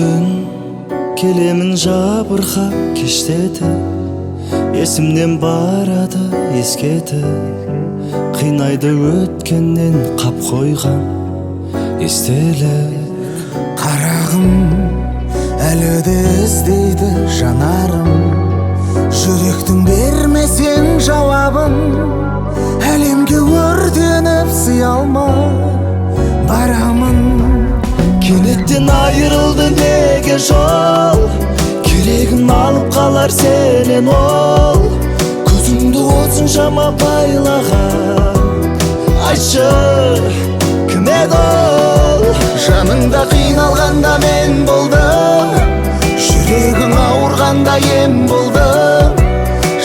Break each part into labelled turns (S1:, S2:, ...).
S1: түн келемін жабырқап кештеді, есімнен барады ескетіп, қинайды өткеннен қап қойған естелік.
S2: Қарағым әлі де іздейді жанарым, жүректің бермесең жауабын, әлемге өртеніп сый алмай барамын.
S1: Кенеттен айырылды неге жол, керегін алып қалар сенен ол. Көзіңді осыншама байлаған, айтшы кім еді ол?
S2: Жаныңда қиналғанда мен болдым, жүрегің ауырғанда ем болдым.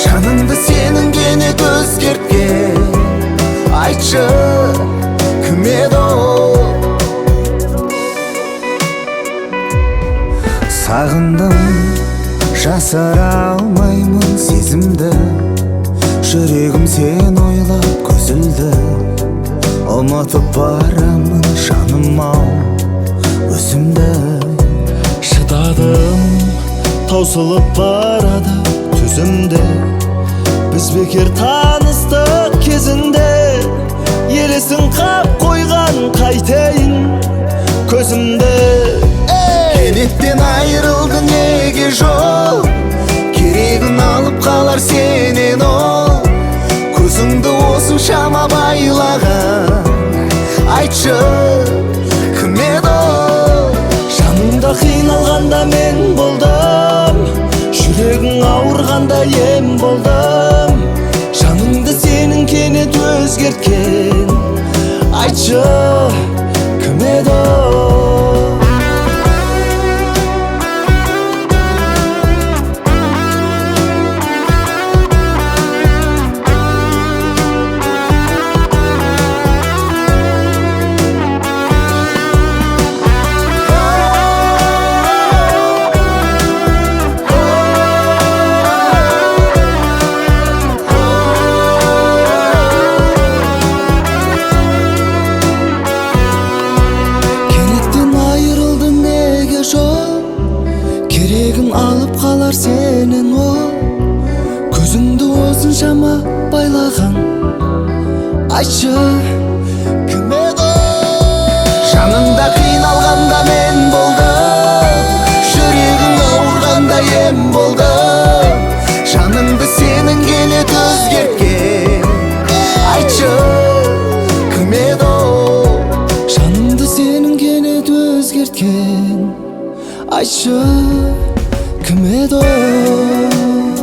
S2: Жаныңды сенің кенет өзгерткен, айтшы кім еді ол? Сағындым, жасыра алмаймын сезімді, жүрегім сен ойлап көзілді. Ұмытып барамын жаным-ау өзімді.
S1: Шыдадым, таусылып барады төзімде, біз бекер таныстық кезінде. Елесін қап қойған қайтейін көзімді.
S2: Кенеттен айырылды неге жол, керегін алып қалар сенен ол. Көзіңді осыншама байлаған, айтшы кім еді ол?
S1: Жаныңда қиналғанда мен болдым, жүрегің ауырғанда ем болдым. Жаныңды сенің кенет өзгерткен, айтшы кім еді ол? Керегін алып қалар сенен ол. Көзіңді осыншама байлаған, айтшы кім еді ол?
S2: Жаныңда қиналғанда мен болдым, жүрегің ауырғанда ем болдым. Жаныңды сенің кенет өзгерткен, айтшы кім еді ол?
S1: Жаныңды сенің кенет өзгерткен, айтшы кім еді ол?